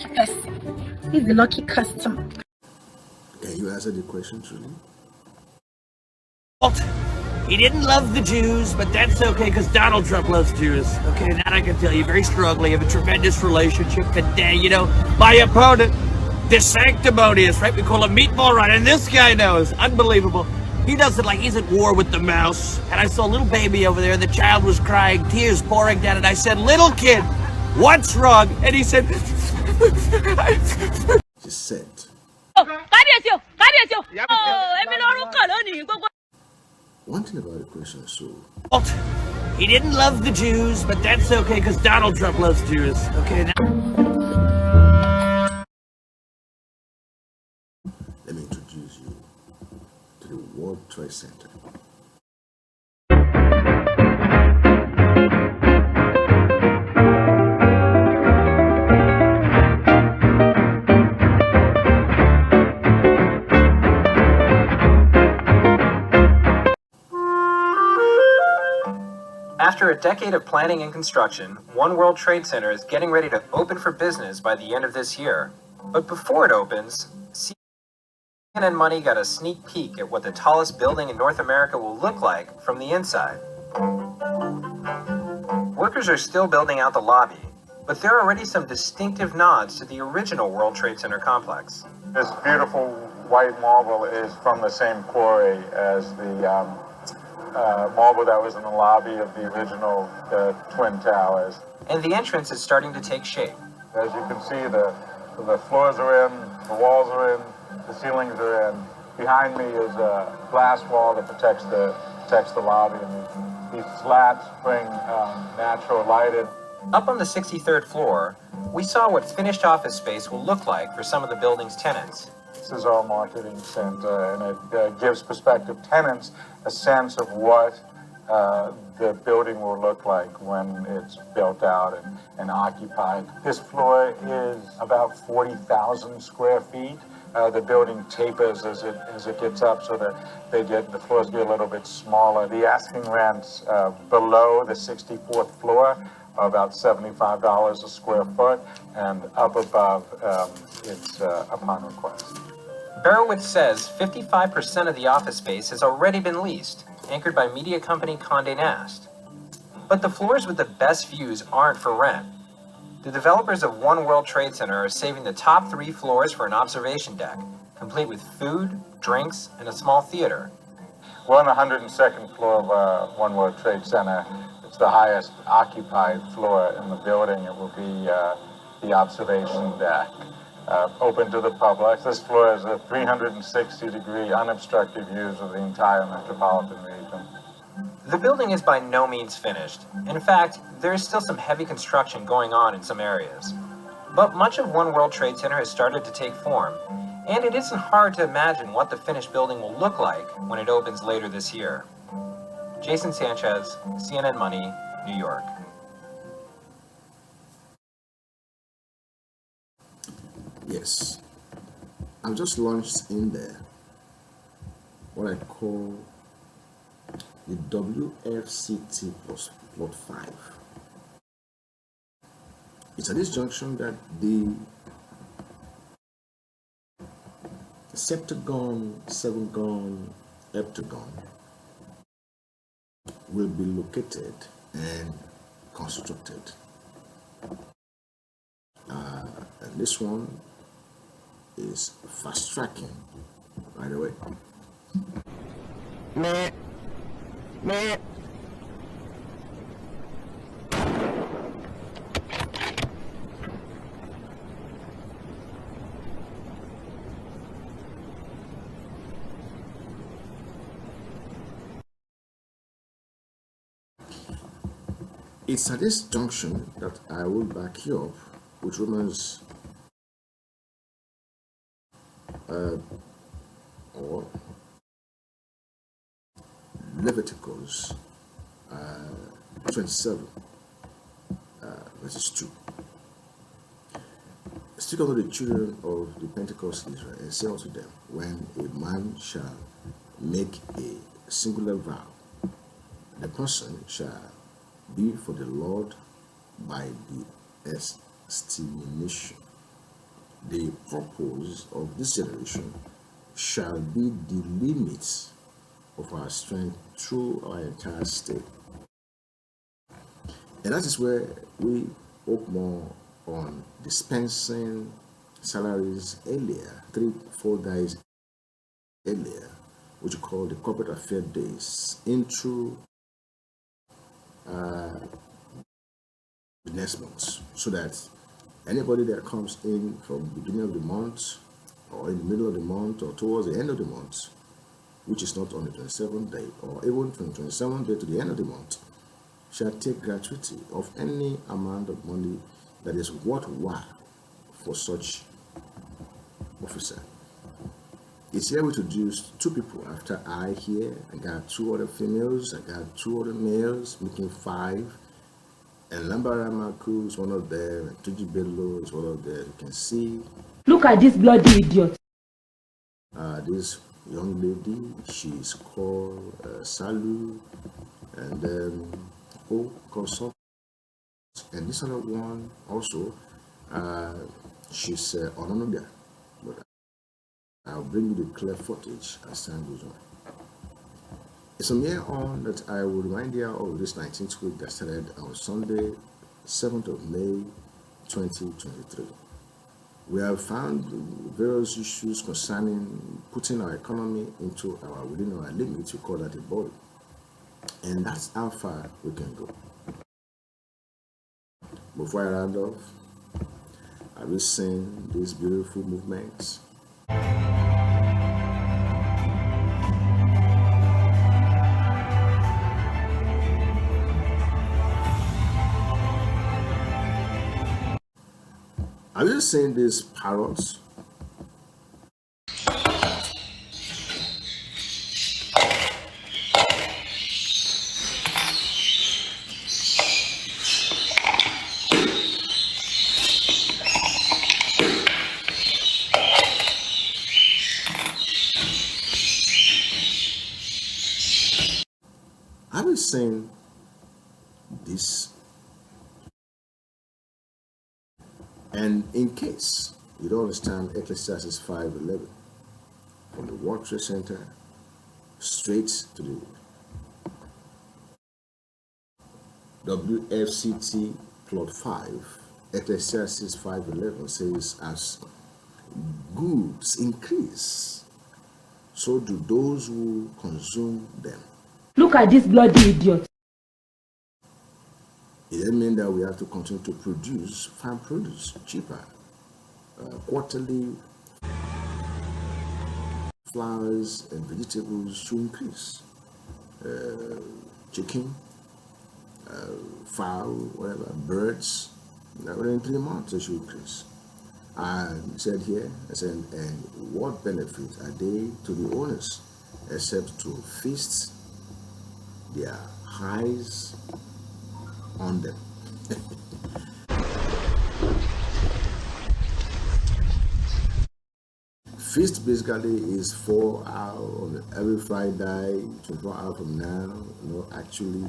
person. He's the lucky customer. Can you answer the question truly? He didn't love the Jews, but that's okay because Donald Trump loves Jews. Okay, that I can tell you very strongly. I have a tremendous relationship. And, you know, my opponent, the sanctimonious, right? We call him Meatball Run, and this guy knows. Unbelievable. He does it like he's at war with the mouse. And I saw a little baby over there. The child was crying, tears pouring down. And I said, little kid, what's wrong? And he said... She said. One thing about the question, so... He didn't love the Jews, but that's okay because Donald Trump loves Jews. Okay, Let me introduce you to the World Trade Center. After a decade of planning and construction, One World Trade Center is getting ready to open for business by the end of this year. But before it opens, CNN Money got a sneak peek at what the tallest building in North America will look like from the inside. Workers are still building out the lobby, but there are already some distinctive nods to the original World Trade Center complex. This beautiful white marble is from the same quarry as the marble that was in the lobby of the original Twin Towers. And the entrance is starting to take shape. As you can see, the floors are in, the walls are in, the ceilings are in. Behind me is a glass wall that protects the lobby, and these slats bring natural light in. Up on the 63rd floor, we saw what finished office space will look like for some of the building's tenants. This is our marketing center, and it gives prospective tenants a sense of what the building will look like when it's built out and occupied. This floor is about 40,000 square feet. The building tapers as it gets up, so that the floors get a little bit smaller. The asking rents below the 64th floor are about $75 a square foot, and up above it's upon request. Berowitz says 55% of the office space has already been leased, anchored by media company Condé Nast. But the floors with the best views aren't for rent. The developers of One World Trade Center are saving the top 3 floors for an observation deck, complete with food, drinks, and a small theater. We're on the 102nd floor of One World Trade Center. It's the highest occupied floor in the building. It will be the observation deck. Open to the public. This floor has a 360-degree unobstructed views of the entire metropolitan region. The building is by no means finished. In fact, there is still some heavy construction going on in some areas. But much of One World Trade Center has started to take form, and it isn't hard to imagine what the finished building will look like when it opens later this year. Jason Sanchez, CNN Money, New York. Yes, I've just launched in there what I call the WFCT plus plot 5. It's at this junction that the septagon, 7-gon, heptagon will be located and constructed. And this one is fast tracking right away. Meh. It's at this junction that I will back you up with Romans or Leviticus 27 verses 2. Speak unto the children of the Pentecost Israel, and say unto them, when a man shall make a singular vow, the person shall be for the Lord by the estimation The purpose of this generation shall be the limits of our strength through our entire state. And that is where we hope more on dispensing salaries earlier, 3-4 days earlier, which we call the corporate affair days, into the next month, so that anybody that comes in from the beginning of the month or in the middle of the month or towards the end of the month, which is not on the 27th day or even from the 27th day to the end of the month, shall take gratuity of any amount of money that is worthwhile for such officer. It's here we introduced 2 people after I here. I got 2 other females, I got 2 other males, making 5. And Lambara Maku is one of them, and Tuji Bello is one of them. You can see. Look at this bloody idiot. This young lady, she's called Salu, and then Consult. And this other one also, she's Ononobia. But I'll bring you the clear footage as time goes on. It's from here on that I will remind you of this 19th week that started on Sunday, 7th of May, 2023. We have found various issues concerning putting our economy into within our limits. We call that a body. And that's how far we can go. Before I round off, I will sing these beautiful movements. Have you seen these parrots? Have you seen this? And in case you don't understand Ecclesiastes 5:11, from the World Trade Center straight to the WFCT plot 5, Ecclesiastes 5:11 says, as goods increase, so do those who consume them. Look at this bloody idiot. It doesn't mean that we have to continue to produce farm produce cheaper. Quarterly flowers and vegetables should increase. Chicken, fowl, whatever, birds, within 3 months they should increase. I said here, and what benefit are they to the owners except to feast their eyes on them? Feast basically is 4 hours on every Friday, 24 hours from now. Actually,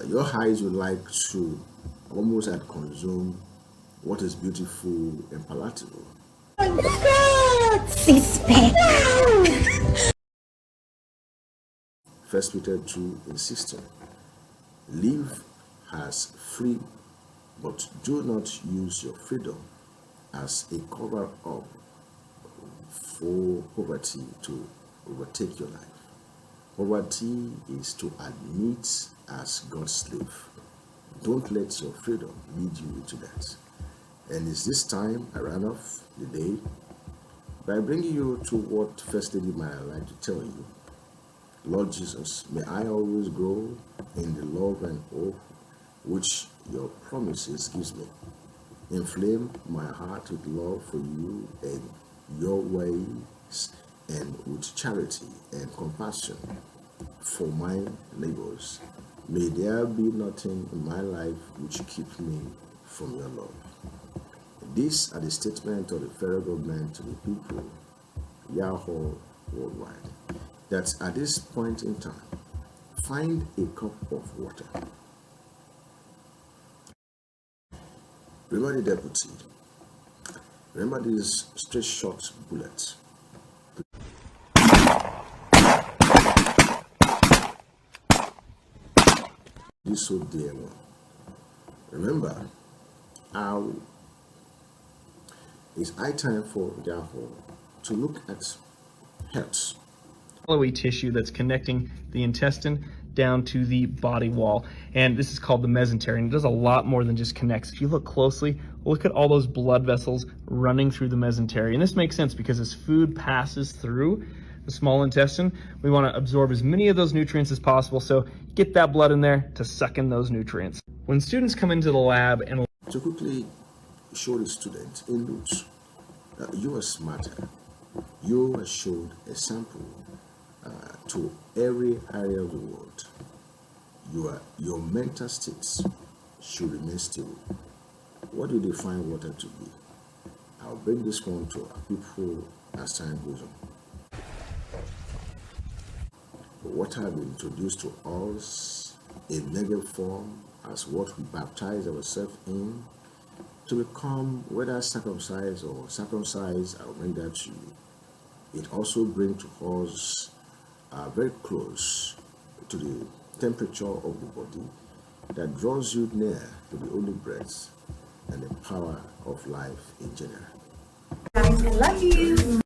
your eyes would like to almost consume what is beautiful and palatable. First Peter 2:16. Live as free, but do not use your freedom as a cover up for poverty to overtake your life. Poverty is to admit as God's slave. Don't let your freedom lead you into that. And it's this time I ran off the day by bringing you to what First Lady might like to tell you. Lord Jesus, may I always grow in the love and hope which your promises gives me. Inflame my heart with love for you and your ways, and with charity and compassion for my neighbors. May there be nothing in my life which keeps me from your love. These are the statements of the federal government to the people, Yahoo worldwide, that at this point in time, find a cup of water. Remember the deputy. Remember these straight shot bullets. This so dear one. Remember how it's high time for therefore to look at health. Yellowy tissue that's connecting the intestine down to the body wall, and this is called the mesentery, and it does a lot more than just connects. If you look closely, look at all those blood vessels running through the mesentery, and this makes sense because as food passes through the small intestine, we want to absorb as many of those nutrients as possible, so get that blood in there to suck in those nutrients. When students come into the lab and To quickly show the student in notes that you are smarter, you are showed a sample to every area of the world. Your mental states should remain stable. What do they find water to be? I'll bring this one to our people as time goes on. Water has been introduced to us in negative form as what we baptize ourselves in to become whether circumcised or circumcised. I'll bring that to you. It also brings to us very close to the temperature of the body that draws you near to the holy breath and the power of life in general. I love you.